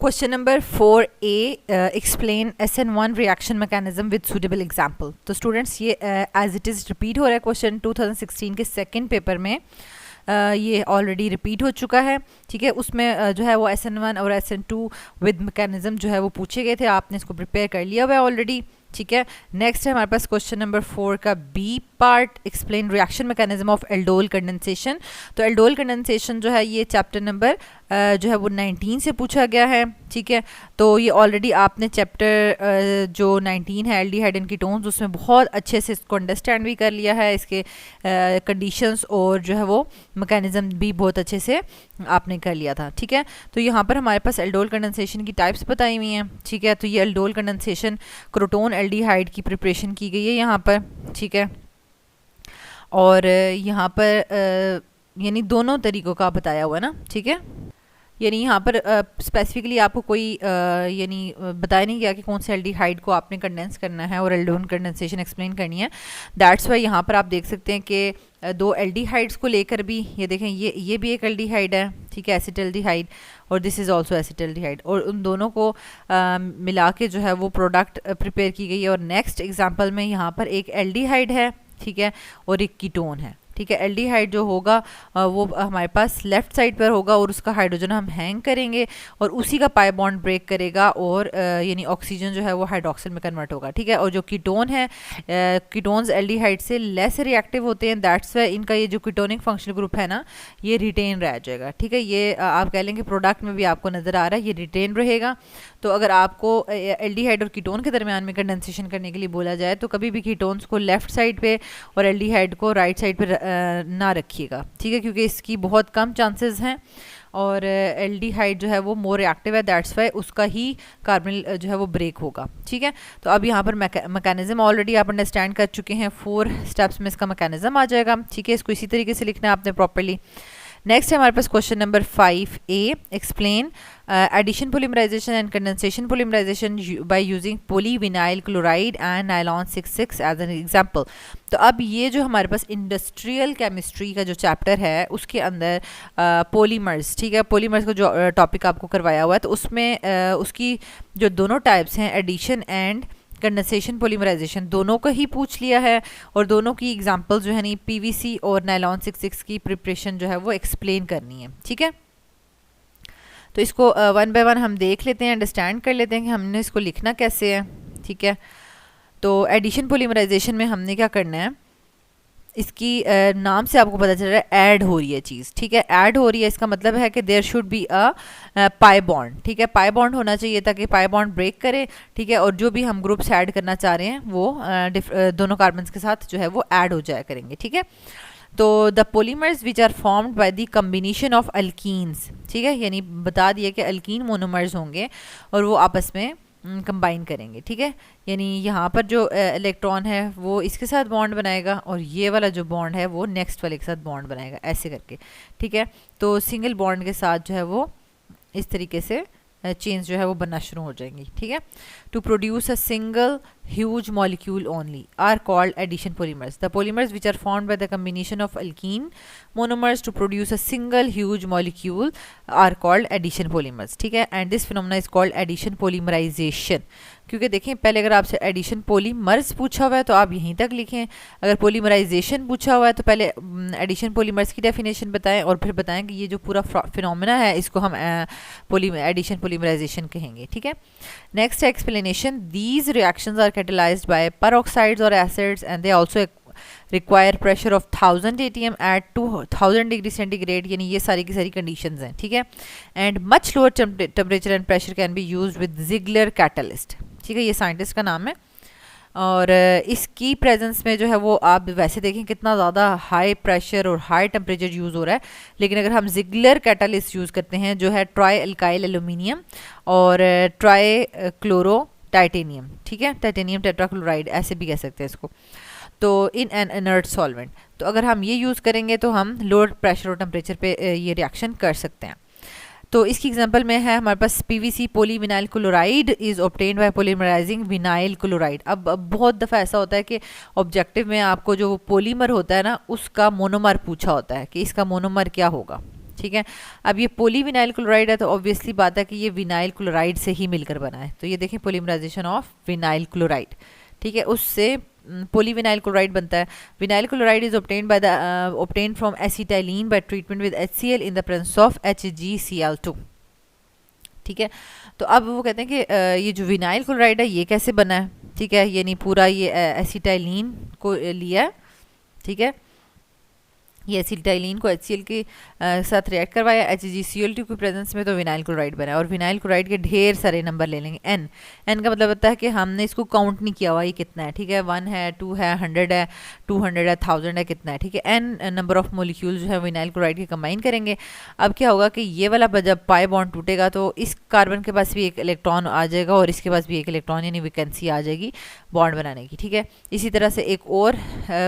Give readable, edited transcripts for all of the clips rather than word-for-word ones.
Question number 4A, explain SN1 reaction mechanism with suitable example. तो students ये as it is repeat हो रहा है क्वेश्चन 2016 के सेकेंड पेपर में. ये ऑलरेडी रिपीट हो चुका है. ठीक है, उसमें जो है वो SN1 और SN2 विद मैकेनिज्म जो है वो पूछे गए थे. आपने इसको प्रिपेयर कर लिया हुआ है ऑलरेडी. ठीक है, नेक्स्ट है हमारे पास क्वेश्चन नंबर 4 का B part, explain reaction mechanism of aldol condensation. तो एल्डोल कंडेंसेशन जो है ये चैप्टर नंबर जो है वो 19 से पूछा गया है. ठीक है, तो ये ऑलरेडी आपने चैप्टर जो 19 है एल्डिहाइड एंड कीटोन्स, उसमें बहुत अच्छे से इसको अंडरस्टैंड भी कर लिया है. इसके कंडीशंस और जो है वो मैकेनिज्म भी बहुत अच्छे से आपने कर लिया था. ठीक है, तो यहाँ पर हमारे पास एल्डोल कंडेंसेशन की टाइप्स बताई हुई हैं. ठीक है, तो ये एल्डोल कंडेंसेशन क्रोटोन एल्डिहाइड की प्रिपरेशन की गई है यहाँ पर. ठीक है, और यहाँ पर यानी दोनों तरीक़ों का बताया हुआ है ना. ठीक है, यानी यहाँ पर स्पेसिफिकली आपको कोई यानी बताया नहीं गया कि कौन से एल्डिहाइड को आपने कंडेंस करना है और एल्डोल कंडेंसेशन एक्सप्लेन करनी है. दैट्स वाई यहाँ पर आप देख सकते हैं कि दो एल्डिहाइड्स को लेकर भी ये देखें, ये भी एक एल्डिहाइड है. ठीक है, एसिटल्डिहाइड, और दिस इज़ ऑल्सो एसिटल्डिहाइड, और उन दोनों को मिला के जो है वो प्रोडक्ट प्रिपेयर की गई है. और नेक्स्ट एग्जाम्पल में यहाँ पर एक एल्डिहाइड है. ठीक है, और एक कीटोन है. ठीक है, एल्डिहाइड जो होगा वो हमारे पास लेफ्ट साइड पर होगा और उसका हाइड्रोजन हम हैंग करेंगे और उसी का पाई बॉन्ड ब्रेक करेगा और यानी ऑक्सीजन जो है वो हाइड्रोक्सिल में कन्वर्ट होगा. ठीक है, और जो कीटोन है, कीटोन्स एल्डिहाइड से लेस रिएक्टिव होते हैं. दैट्स वाई इनका ये जो कीटोनिक फंक्शनल ग्रुप है ना, ये रिटेन रह जाएगा. ठीक है, ये आप कह लेंगे प्रोडक्ट में भी आपको नज़र आ रहा है, ये रिटेन रहेगा. तो अगर आपको एल्डिहाइड और कीटोन के दरमियान में कंडेंसेशन करने के लिए बोला जाए तो कभी भी कीटोन्स को लेफ्ट साइड पे और एल्डिहाइड को राइट साइड पे ना रखिएगा. ठीक है, क्योंकि इसकी बहुत कम चांसेस हैं और एल्डिहाइड जो है वो मोर रिएक्टिव है. दैट्स वाई उसका ही कार्बन जो है वो ब्रेक होगा. ठीक है, तो अब यहाँ पर मैकेनिज्म ऑलरेडी आप अंडरस्टैंड कर चुके हैं. 4 स्टेप्स में इसका मैकेनिज्म आ जाएगा. ठीक है, इसको इसी तरीके से लिखना है आपने प्रॉपरली. नेक्स्ट है हमारे पास question number 5A, explain addition polymerisation and condensation polymerisation by using polyvinyl chloride and nylon 66 as an example. तो अब ये जो हमारे पास इंडस्ट्रियल केमिस्ट्री का जो चैप्टर है उसके अंदर पॉलीमर्स, ठीक है, पॉलीमर्स का जो टॉपिक आपको करवाया हुआ है, तो उसमें उसकी जो दोनों टाइप्स हैं एडिशन एंड कंडेंसेशन पोलीमराइजेशन, दोनों को ही पूछ लिया है और दोनों की एग्जांपल जो है नहीं पीवीसी और नायलॉन 66 की प्रिपरेशन जो है वो एक्सप्लेन करनी है. ठीक है, तो इसको वन बाय वन हम देख लेते हैं, अंडरस्टैंड कर लेते हैं कि हमने इसको लिखना कैसे है. ठीक है, तो एडिशन पोलीमराइजेशन में हमने क्या करना है, इसकी नाम से आपको पता चल रहा है ऐड हो रही है चीज़. ठीक है, ऐड हो रही है, इसका मतलब है कि there should be a pi bond. ठीक है, पाई बॉन्ड होना चाहिए ताकि पाई बॉन्ड ब्रेक करे. ठीक है, और जो भी हम ग्रुप्स ऐड करना चाह रहे हैं वो दोनों कार्बन्स के साथ जो है वो ऐड हो जाया करेंगे. ठीक है, तो the polymers which are formed by the combination of alkenes. ठीक है, यानी बता दिया कि अल्कीन मोनोमर्स होंगे और वो आपस में कंबाइन करेंगे. ठीक है, यानी यहाँ पर जो इलेक्ट्रॉन है वो इसके साथ बॉन्ड बनाएगा और ये वाला जो बॉन्ड है वो नेक्स्ट वाले के साथ बॉन्ड बनाएगा, ऐसे करके. ठीक है, तो सिंगल बॉन्ड के साथ जो है वो इस तरीके से चेन्स जो है वो बनना शुरू हो जाएंगी. ठीक है, to produce a single huge molecule only are called addition polymers. The polymers which are formed by the combination of alkene monomers to produce a single huge molecule are called addition polymers. ठीक है, and this phenomena is called addition polymerization. क्योंकि देखें पहले अगर आपसे addition polymers पूछा हुआ है तो आप यहीं तक लिखें, अगर पॉलीमराइजेशन पूछा हुआ है तो पहले एडिशन पॉलीमर्स की डेफिनेशन बताएं और फिर बताएं कि ये जो पूरा फिनोमेना है इसको हम एडिशन पॉलीमराइजेशन कहेंगे. ठीक है, next explanation, these reactions are catalyzed by peroxides or acids and they also require pressure of 1000 atm at 2000 degree centigrade. यानी ये सारी की सारी conditions हैं. ठीक है, and much lower temperature and pressure can be used with Ziegler catalyst. ठीक है, ये साइंटिस्ट का नाम है और इसकी प्रेजेंस में जो है वो आप वैसे देखें कितना ज़्यादा हाई प्रेशर और हाई टेम्परेचर यूज़ हो रहा है, लेकिन अगर हम जिगलर कैटलिस्ट यूज़ करते हैं जो है ट्राई अल्काइल एल्यूमिनियम और ट्राई क्लोरो टाइटेनियम. ठीक है, टाइटेनियम टेट्राक्लोराइड ऐसे भी कह सकते हैं इसको, तो इन एन इनर्ट सॉल्वेंट, तो अगर हम ये यूज़ करेंगे तो हम लोअर प्रेशर और टेम्परेचर पे ये रिएक्शन कर सकते हैं. तो इसकी एग्जांपल में है हमारे पास PVC polyvinyl chloride is obtained by polymerising vinyl chloride. अब बहुत दफ़ा ऐसा होता है कि ऑब्जेक्टिव में आपको जो पॉलीमर होता है ना उसका मोनोमर पूछा होता है कि इसका मोनोमर क्या होगा. ठीक है। अब ये पॉलीविनाइल क्लोराइड है तो ऑब्वियसली बात है कि ये विनाइल क्लोराइड से ही मिलकर बना है। तो ये देखें पॉलीमराइजेशन ऑफ विनाइल क्लोराइड, ठीक है, उससे पॉलीविनाइल क्लोराइड बनता है। Vinyl chloride is obtained from acetylene bye treatment with HCl in the presence of HgCl2, ठीक है। तो अब वो कहते हैं कि ये जो विनाइल क्लोराइड है ये कैसे बना है, ठीक है, यानी पूरा ये एसिटाइलिन को लिया है, ठीक है, ये एसिटाइलिन को HCl के साथ रिएक्ट करवाया HgCl2 की प्रेजेंस में, तो विनाइल क्लोराइड बना। और विनाइल क्लोराइड के ढेर सारे नंबर ले लेंगे। n का मतलब होता है कि हमने इसको काउंट नहीं किया हुआ ये कितना है, ठीक है, 1 है, 2 है, 100 है, 200 है, 1000 है, कितना है, ठीक है। n नंबर ऑफ मोलिक्यूल जो है विनाइल क्लोराइड के कंबाइन करेंगे। अब क्या होगा कि ये वाला जब पाई बॉन्ड टूटेगा तो इस कार्बन के पास भी एक इलेक्ट्रॉन आ जाएगा और इसके पास भी एक इलेक्ट्रॉन यानी वैकेंसी आ जाएगी बॉन्ड बनाने की, ठीक है। इसी तरह से एक और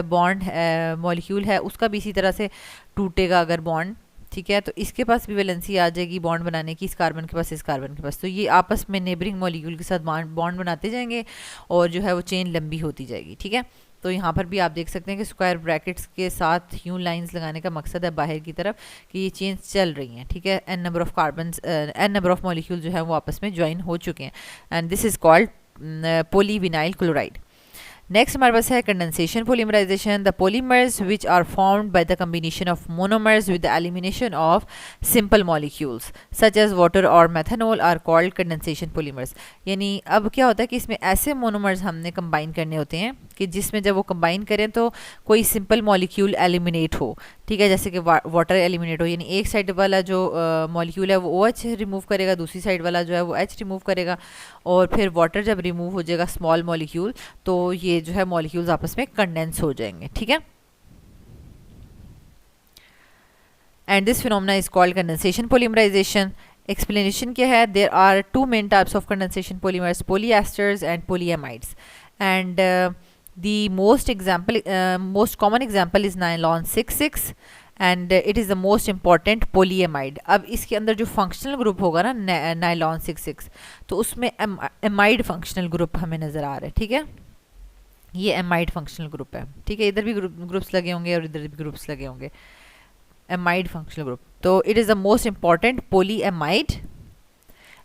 बॉन्ड मॉलिक्यूल है उसका भी इसी तरह से टूटेगा अगर बॉन्ड, ठीक है, तो इसके पास भी वैलेंसी आ जाएगी बॉन्ड बनाने की, इस कार्बन के पास, इस कार्बन के पास। तो ये आपस में नेबरिंग मॉलिक्यूल के साथ बॉन्ड बनाते जाएंगे और जो है वो चेन लंबी होती जाएगी, ठीक है। तो यहाँ पर भी आप देख सकते हैं कि स्क्वायर ब्रैकेट्स के साथ ह्यू लाइंस लगाने का मकसद है बाहर की तरफ कि ये चेन्स चल रही हैं, ठीक है। n number of carbons, n number of molecule जो है वो आपस में ज्वाइन हो चुके हैं and this is called polyvinyl chloride. Next हमारे पास है condensation polymerisation. The polymers which are formed by the combination of monomers with the elimination of simple molecules such as water और methanol are called condensation polymers. यानी अब क्या होता है कि इसमें ऐसे मोनोमर्स हमने कंबाइन करने होते हैं कि जिसमें जब वो कंबाइन करें तो कोई सिंपल मॉलिक्यूल एलिमिनेट हो, ठीक है, जैसे कि वाटर एलिमिनेट हो, यानी एक साइड वाला जो मॉलिक्यूल है वो OH रिमूव करेगा, दूसरी साइड वाला जो है वो H रिमूव करेगा, और फिर वाटर जब रिमूव हो जाएगा स्मॉल मॉलिक्यूल तो ये जो है मॉलिक्यूल्स आपस में कंडेंस हो जाएंगे, ठीक है। And this phenomena is called condensation polymerisation. Explanation क्या है, there are two main types of condensation polymers, polyesters and polyamides, and the most common example is nylon 66 and it is the most important polyamide। अब इसके अंदर जो functional group होगा ना nylon 66 तो उसमें एमाइड फंक्शनल ग्रुप हमें नज़र आ रहा है, ठीक है, ये एमाइड फंक्शनल ग्रुप है, ठीक है। इधर भी ग्रुप्स लगे होंगे और इधर भी ग्रुप्स लगे होंगे, एमाइड फंक्शनल ग्रुप। तो it is the most important polyamide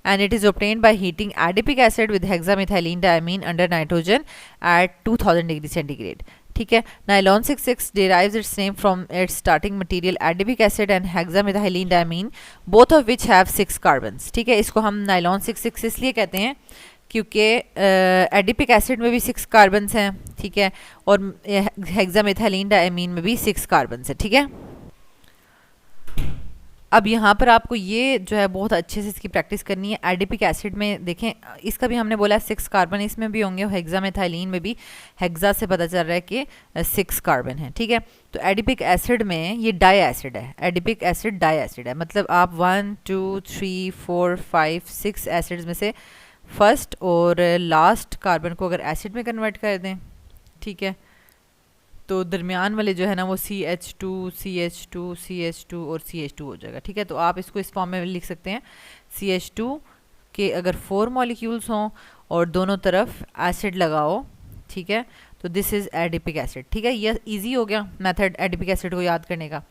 and it is obtained by heating adipic acid with hexamethylene diamine under nitrogen at 2000 degree centigrade, ठीक है। Nylon 66 derives its name from its starting material adipic acid and hexamethylene diamine both of which have 6 carbons, ठीक है। इसको हम nylon 66 इसलिए कहते हैं क्योंकि एडिपिक एसिड में भी 6 कार्बन्स हैं, ठीक है, और हेक्सामेथाइलिन डायमीन में भी 6 कार्बन्स है, ठीक है। अब यहाँ पर आपको ये जो है बहुत अच्छे से इसकी प्रैक्टिस करनी है। एडिपिक एसिड में देखें इसका भी हमने बोला 6 कार्बन इसमें भी होंगे, और हेक्सामेथाइलिन में भी हेक्सा से पता चल रहा है कि 6 कार्बन है, ठीक है। तो एडिपिक एसिड में ये डाई एसिड है, एडिपिक एसिड डाई एसिड है, मतलब आप 1 2 3 4 5 6 एसिड्स में से फर्स्ट और लास्ट कार्बन को अगर एसिड में कन्वर्ट कर दें, ठीक है, तो दरमियान वाले जो है ना वो CH2 CH2 CH2 और CH2 हो जाएगा, ठीक है। तो आप इसको इस फॉर्म में लिख सकते हैं, CH2 के अगर 4 मॉलिक्यूल्स हों और दोनों तरफ एसिड लगाओ, ठीक है, तो दिस इज़ एडिपिक एसिड, ठीक है। ये इजी हो गया मेथड एडिपिक एसिड को याद करने का।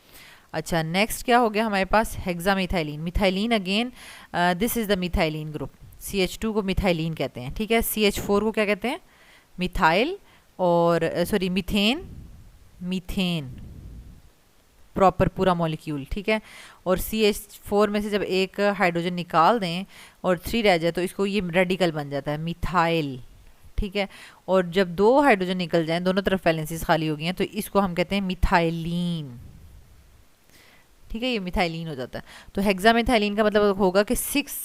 अच्छा, नेक्स्ट क्या हो गया हमारे पास, hexamethylene. Methylene again this is the methylene group, CH2 को मिथाइलिन कहते हैं, ठीक है। CH4 को क्या कहते हैं, मिथाइल, और सॉरी मीथेन प्रॉपर पूरा मॉलिक्यूल, ठीक है। और CH4 में से जब एक हाइड्रोजन निकाल दें और 3 रह जाए तो इसको ये रेडिकल बन जाता है मिथाइल, ठीक है। और जब 2 हाइड्रोजन निकल जाएं, दोनों तरफ वैलेंसीज खाली हो गई हैं, तो इसको हम कहते हैं मिथाइलिन, ठीक है, ये मिथाइलिन हो जाता है। तो हेक्सामेथाइलिन का मतलब होगा कि 6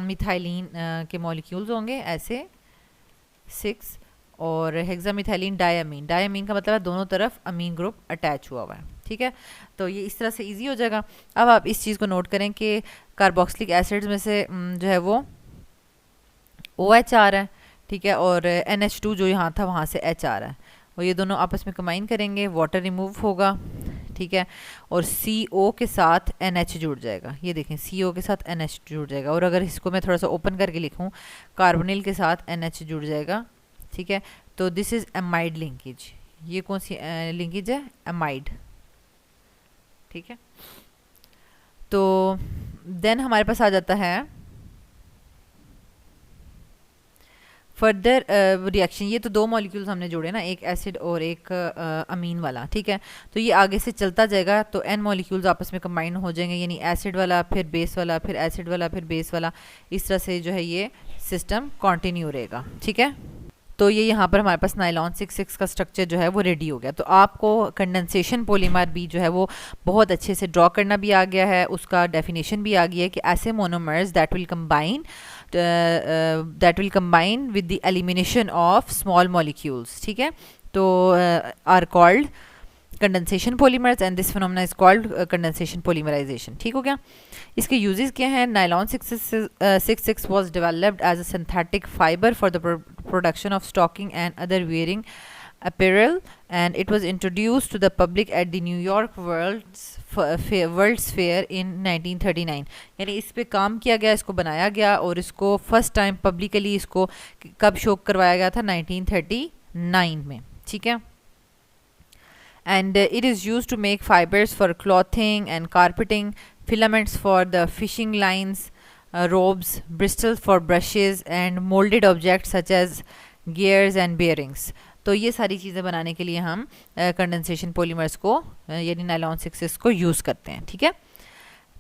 मिथाइलिन के मॉलिक्यूल्स होंगे ऐसे 6, और हेक्सामेथाइलिन डायमीन, डायमीन का मतलब है दोनों तरफ अमीन ग्रुप अटैच हुआ हुआ है, ठीक है। तो ये इस तरह से इजी हो जाएगा। अब आप इस चीज़ को नोट करें कि कार्बोक्सिलिक एसिड्स में से जो है वो OH आ रहा है, ठीक है, और NH2 जो यहाँ था वहाँ से H आ रहा है, और ये दोनों आपस में कंबाइन करेंगे, वाटर रिमूव होगा, ठीक है, और CO के साथ NH जुड़ जाएगा। ये देखें CO के साथ NH जुड़ जाएगा, और अगर इसको मैं थोड़ा सा ओपन करके लिखूँ, कार्बोनिल के साथ NH जुड़ जाएगा, ठीक है। तो दिस इज़ एमाइड लिंकेज, ये कौन सी लिंकेज है, एमाइड, ठीक है। तो देन हमारे पास आ जाता है फर्दर रिएक्शन। ये तो दो मॉलिक्यूल्स हमने जोड़े ना, एक एसिड और एक अमीन वाला, ठीक है। तो ये आगे से चलता जाएगा, तो एन मॉलिक्यूल्स आपस में कंबाइन हो जाएंगे, यानी एसिड वाला फिर बेस वाला फिर एसिड वाला फिर बेस वाला, इस तरह से जो है ये सिस्टम कंटिन्यू रहेगा, ठीक है। तो ये यहाँ पर हमारे पास नाइलॉन 6,6 का स्ट्रक्चर जो है वो रेडी हो गया। तो आपको कंडेंसेशन पॉलीमर भी जो है वो बहुत अच्छे से ड्रॉ करना भी आ गया है, उसका डेफिनेशन भी आ गया है कि ऐसे monomers that will combine with the elimination of small molecules, ठीक है। तो are called condensation polymers and this phenomena is called condensation polymerization, ठीक हो गया। इसके यूजेस क्या हैं? Nylon 6,6 was developed as a synthetic fiber for the production of stocking and other wearing apparel, and it was introduced to the public at the New York World's Fair in 1939। यानी इस पे काम किया गया, इसको बनाया गया और इसको फर्स्ट टाइम पब्लिकली इसको कब शो करवाया गया था? 1939 में, ठीक है। And it is used to make fibers for clothing and carpeting, filaments for the fishing lines, robes, bristles for brushes, and molded objects such as gears and bearings। तो ये सारी चीज़ें बनाने के लिए हम कंडेंसेशन पॉलीमर्स को यानी नाइलॉन 6 को यूज़ करते हैं, ठीक है।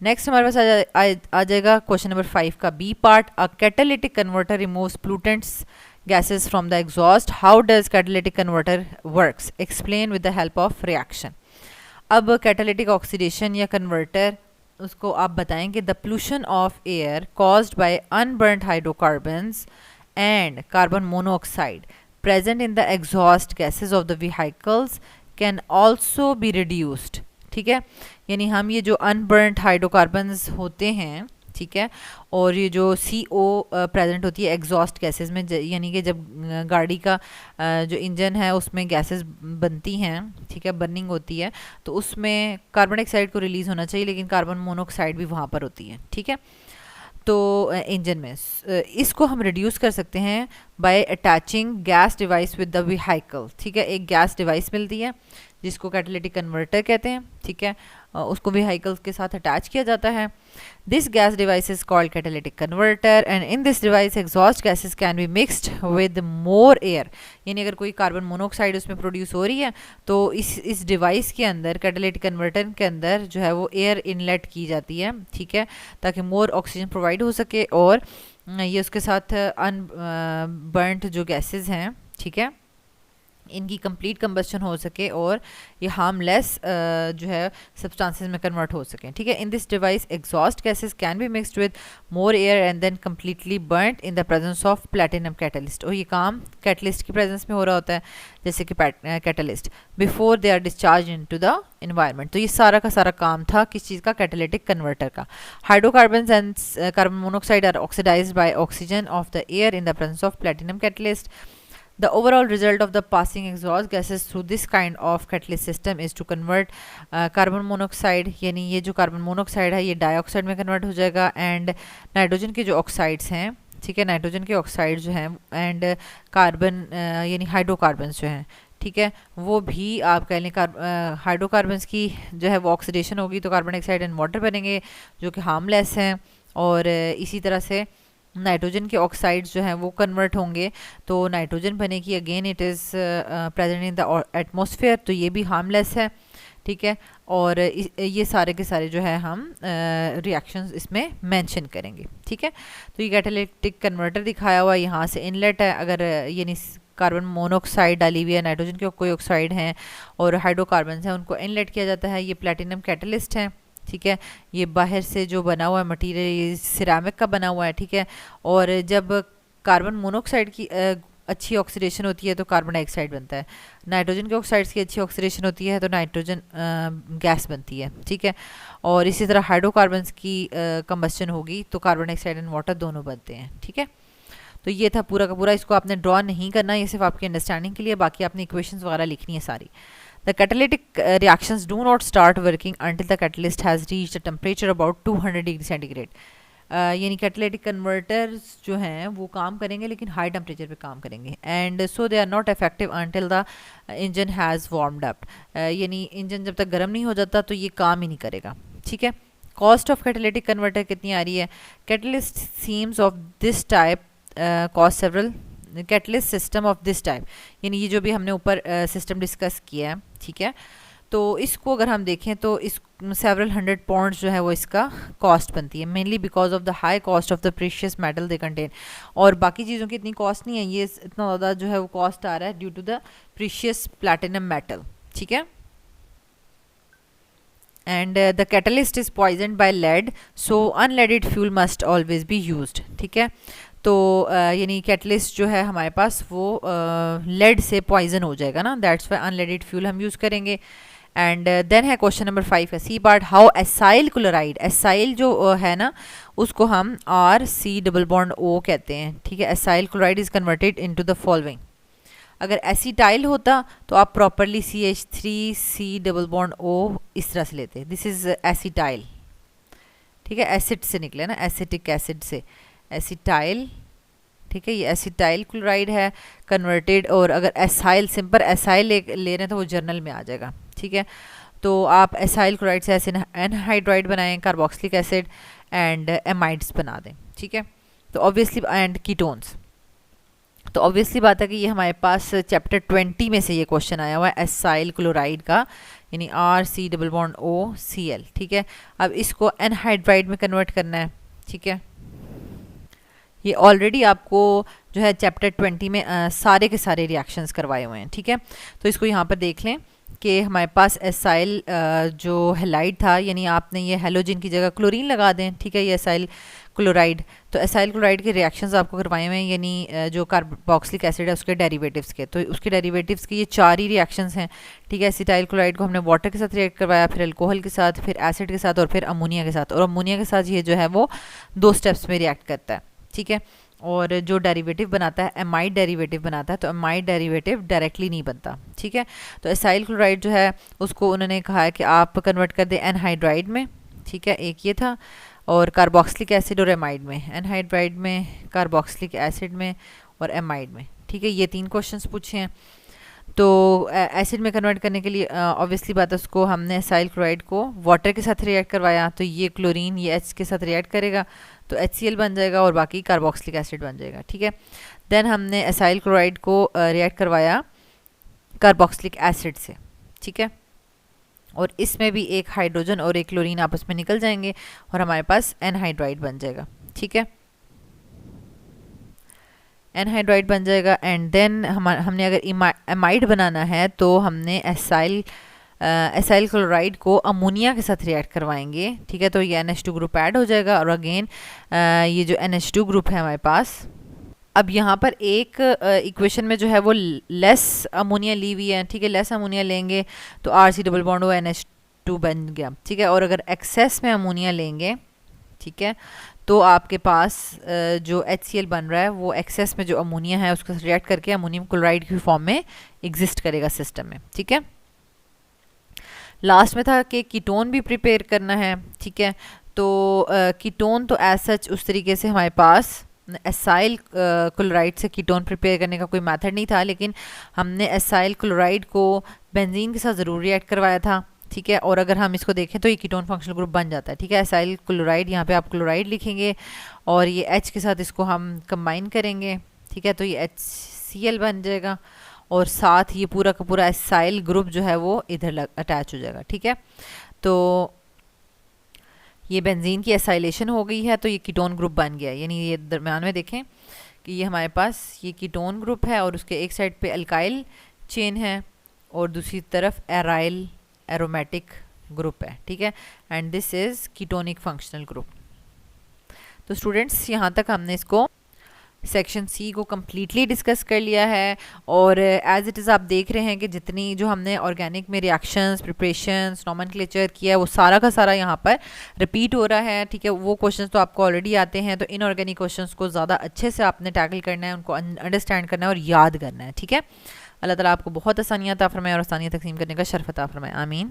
नेक्स्ट हमारे पास आ जाएगा क्वेश्चन नंबर 5 का B part. A catalytic converter removes pollutants gases from the exhaust. How does catalytic converter works? Explain with the help of reaction। अब catalytic oxidation या converter उसको आप बताएंगे the pollution of air caused by unburnt hydrocarbons and carbon monoxide present in the exhaust gases of the vehicles can also be reduced, ठीक है। यानी हम ये जो unburnt hydrocarbons होते हैं, ठीक है, और ये जो CO प्रेजेंट होती है एग्जॉस्ट गैसेस में, यानी कि जब गाड़ी का जो इंजन है उसमें गैसेस बनती हैं, ठीक है, बर्निंग होती है, तो उसमें कार्बन डाइऑक्साइड को रिलीज़ होना चाहिए, लेकिन कार्बन मोनोऑक्साइड भी वहाँ पर होती है, ठीक है। तो इंजन में इसको हम रिड्यूस कर सकते हैं bye attaching gas device with the vehicle, ठीक है। एक गैस डिवाइस मिलती है जिसको कैटालिटिक कन्वर्टर कहते हैं, ठीक है, उसको व्हीकल्स के साथ अटैच किया जाता है। This gas device is called catalytic converter and in this device exhaust gases can be mixed with more air. यानी अगर कोई कार्बन मोनोऑक्साइड उसमें प्रोड्यूस हो रही है तो इस डिवाइस के अंदर, कैटालिटिक कन्वर्टर के अंदर जो है वो एयर इनलेट की जाती है, ठीक है, ताकि मोर ऑक्सीजन प्रोवाइड हो सके और ये उसके साथ अनबर्नड जो गैसेस हैं, ठीक है, इनकी कंप्लीट कंबस्शन हो सके और ये हार्मलेस जो है सब्सटेंसेस में कन्वर्ट हो सकें, ठीक है। In this device exhaust gases can be mixed with more air and then completely burned in the presence of platinum catalyst. और ये काम कैटलिस्ट की प्रेजेंस में हो रहा होता है, जैसे कि catalyst, before they are discharge into the environment. तो ये सारा का सारा काम था किस चीज़ का? कैटालिटिक कन्वर्टर का। Hydrocarbons and carbon monoxide are oxidized by oxygen of the air in the presence of platinum catalyst. The overall result of the passing exhaust gases through this kind of catalyst system is to convert carbon monoxide, यानी ये जो carbon monoxide है ये dioxide में convert हो जाएगा, and nitrogen के जो ऑक्साइड्स हैं, ठीक है, नाइट्रोजन के ऑक्साइड जो हैं एंड कार्बन यानी हाइड्रोकार्बन्स जो हैं, ठीक है, वो भी आप कह लें हाइड्रोकार्बन्स की जो है वो ऑक्सीडेशन होगी तो कार्बन डाइऑक्साइड एंड वाटर बनेंगे जो कि हार्मलेस हैं, और इसी तरह से नाइट्रोजन के ऑक्साइड्स जो हैं वो कन्वर्ट होंगे तो नाइट्रोजन बनेगी, again it is present in the atmosphere, तो ये भी हार्मलेस है, ठीक है। और ये सारे के सारे जो है हम रिएक्शंस इसमें मेंशन करेंगे, ठीक है। तो ये कैटालिटिक कन्वर्टर दिखाया हुआ यहाँ से इनलेट है, अगर यानी कार्बन मोनोऑक्साइड डाली हुई है, नाइट्रोजन के कोई ऑक्साइड हैं और हाइड्रोकार्बन हैं, उनको इनलेट किया जाता है। ये प्लेटिनम कैटलिस्ट हैं, ठीक है, ये बाहर से जो बना हुआ है मटेरियल सिरामिक का बना हुआ है, ठीक है। और जब कार्बन मोनोऑक्साइड की अच्छी ऑक्सीडेशन होती है तो कार्बन डाइऑक्साइड बनता है, नाइट्रोजन के ऑक्साइड्स की अच्छी ऑक्सीडेशन होती है तो नाइट्रोजन गैस बनती है, ठीक है। और इसी तरह हाइड्रोकार्बन्स की कंबस्शन होगी तो कार्बन डाइऑक्साइड एंड वाटर दोनों बनते हैं, ठीक है। तो ये था पूरा का पूरा, इसको आपने ड्रॉ नहीं करना, ये सिर्फ आपकी अंडरस्टैंडिंग के लिए, बाकी आपने इक्वेशंस वगैरह लिखनी है सारी। The catalytic reactions do not start working until the catalyst has reached a temperature about 200 degree centigrade. यानी कैटालिटिक कन्वर्टर्स जो हैं वो काम करेंगे लेकिन हाई टेम्परेचर पे काम करेंगे, and so they are not effective until the engine has warmed up. यानी इंजन जब तक गर्म नहीं हो जाता तो ये काम ही नहीं करेगा, ठीक है। कॉस्ट ऑफ कैटालिटिक कन्वर्टर कितनी आ रही है? Catalyst seems of this type cost several catalyst system of this type, यानी ये जो भी हमने ऊपर सिस्टम डिस्कस किया है, ठीक है, तो इसको अगर हम देखें तो इस सेवरल 100 पाउंड्स जो है वो इसका कॉस्ट बनती है, mainly because of the high cost of the precious metal they contain. और बाकी चीज़ों की इतनी कॉस्ट नहीं है, ये इतना ज़्यादा जो है वो कॉस्ट आ रहा है due to the precious platinum metal, ठीक है। And the catalyst is poisoned by lead, so unleaded fuel must always be used, ठीक है। तो यानी कैटलिस्ट जो है हमारे पास वो लेड से पॉइजन हो जाएगा ना, दैट्स वाई अनलेडेड फ्यूल हम यूज़ करेंगे। एंड देन है क्वेश्चन नंबर 5 है C part, how acyl chloride, acyl जो है ना उसको हम RC+O कहते हैं, ठीक है। Acyl chloride is converted into the following, अगर एसिटाइल होता तो आप प्रॉपरली CH3C+O इस तरह से लेते, दिस इज एसिटाइल, ठीक है, एसिड से निकले ना, एसिटिक एसिड से एसिटाइल, ठीक है, ये एसिटाइल क्लोराइड है कन्वर्टेड। और अगर एसाइल सिंपल एसाइल ले रहे हैं तो वो जर्नल में आ जाएगा, ठीक है। तो आप एसाइल क्लोराइड से ऐसे एनहाइड्राइड बनाएं, कार्बोक्सिलिक एसिड एंड एमाइड्स बना दें, ठीक है। तो ऑब्वियसली एंड कीटोन्स, तो ऑब्वियसली बात है कि ये हमारे पास चैप्टर 20 में से ये क्वेश्चन आया हुआ है एसाइल क्लोराइड का, यानी RC+OCl, ठीक है। अब इसको एनहाइड्राइड में कन्वर्ट करना है, ठीक है। ये ऑलरेडी आपको जो है चैप्टर 20 में सारे के सारे रिएक्शंस करवाए हुए हैं, ठीक है। तो इसको यहाँ पर देख लें कि हमारे पास एसाइल जो हैलाइड था, यानी आपने ये हेलोजन की जगह क्लोरीन लगा दें, ठीक है, ये एसाइल क्लोराइड। तो एसाइल क्लोराइड के रिएक्शंस आपको करवाए हुए हैं, यानी जो कार्बोक्सिलिक एसिड है उसके डेरिवेटिव्स के, तो उसके डेरिवेटिव्स के ये 4 ही रिएक्शंस हैं, ठीक है। एसिटाइल क्लोराइड को हमने वाटर के साथ रिएक्ट करवाया, फिर अल्कोहल के साथ, फिर एसिड के साथ और फिर अमोनिया के साथ, और अमोनिया के साथ ये जो है वो 2 स्टेप्स में रिएक्ट करता है, ठीक है। और जो डेरिवेटिव बनाता है एमाइड डेरिवेटिव बनाता है, तो एमाइड डेरिवेटिव डायरेक्टली नहीं बनता, ठीक है। तो एसाइल क्लोराइड जो है उसको उन्होंने कहा है कि आप कन्वर्ट कर दें एनहाइड्राइड में, ठीक है, एक ये था, और कार्बोक्सिलिक एसिड और एमाइड में, एनहाइड्राइड में, कार्बोक्सिलिक एसिड में और एमाइड में, ठीक है। ये 3 क्वेश्चंस पूछे हैं। तो एसिड में कन्वर्ट करने के लिए ऑब्वियसली बात है उसको हमने एसाइल क्लोराइड को वाटर के साथ रिएक्ट करवाया, तो ये क्लोरीन ये H के साथ रिएक्ट करेगा तो HCl बन जाएगा और बाकी कार्बोक्सिलिक एसिड बन जाएगा, ठीक है। देन हमने एसाइल क्लोराइड को रिएक्ट करवाया कार्बोक्सिलिक एसिड से, ठीक है, और इसमें भी एक हाइड्रोजन और एक क्लोरीन आपस में निकल जाएंगे और हमारे पास एनहाइड्राइड बन जाएगा, ठीक है, एनहाइड्राइड बन जाएगा। एंड देन हमने अगर एमाइड बनाना है तो हमने एसाइल क्लोराइड को अमोनिया के साथ रिएक्ट करवाएंगे, ठीक है, तो ये NH2 ग्रुप ऐड हो जाएगा और अगेन ये जो NH2 ग्रुप है हमारे पास, अब यहाँ पर एक इक्वेशन में जो है वो लेस अमोनिया ली हुई है, ठीक है, लेस अमोनिया लेंगे तो RC+O NH2 बन गया, ठीक है। और अगर एक्सेस में अमोनिया लेंगे, ठीक है, तो आपके पास जो HCl बन रहा है वो एक्सेस में जो अमोनिया है उसके साथ रिएक्ट करके अमोनियम क्लोराइड की फॉर्म में एग्जिस्ट करेगा सिस्टम में, ठीक है। लास्ट में था कि कीटोन भी प्रिपेयर करना है, ठीक है। तो कीटोन तो एज सच उस तरीके से हमारे पास एसाइल क्लोराइड से कीटोन प्रिपेयर करने का कोई मेथड नहीं था, लेकिन हमने एसाइल क्लोराइड को बेंजीन के साथ ज़रूर रिएक्ट करवाया था, ठीक है। और अगर हम इसको देखें तो ये कीटोन फंक्शनल ग्रुप बन जाता है, ठीक है। एसाइल क्लोराइड यहाँ पे आप क्लोराइड लिखेंगे और ये H के साथ इसको हम कंबाइन करेंगे, ठीक है, तो ये HCl बन जाएगा और साथ ये पूरा का पूरा एसाइल ग्रुप जो है वो इधर अटैच हो जाएगा, ठीक है। तो ये बेंजीन की एसाइलेशन हो गई है तो ये कीटोन ग्रुप बन गया, यानी ये दरम्यान में देखें कि ये हमारे पास ये कीटोन ग्रुप है और उसके एक साइड पे अल्काइल चेन है और दूसरी तरफ एराइल एरोमेटिक ग्रुप है, ठीक है, and this is ketonic functional group. तो स्टूडेंट्स यहाँ तक हमने इसको सेक्शन सी को कम्प्लीटली डिस्कस कर लिया है और एज इट इज़ आप देख रहे हैं कि जितनी जो हमने ऑर्गेनिक में रिएक्शंस प्रिपरेशंस नॉमेनक्लेचर किया है वो सारा का सारा यहाँ पर रिपीट हो रहा है, ठीक है। वो क्वेश्चंस तो आपको ऑलरेडी आते हैं, तो इनऑर्गेनिक क्वेश्चंस को ज़्यादा अच्छे से आपने टैकल करना है, उनको अंडरस्टैंड करना है और याद करना है, ठीक है। अल्लाह ताला आपको बहुत आसानियाँ अता फरमाए और आसानियाँ तकसीम करने का शर्फ अता फरमाए, आमीन।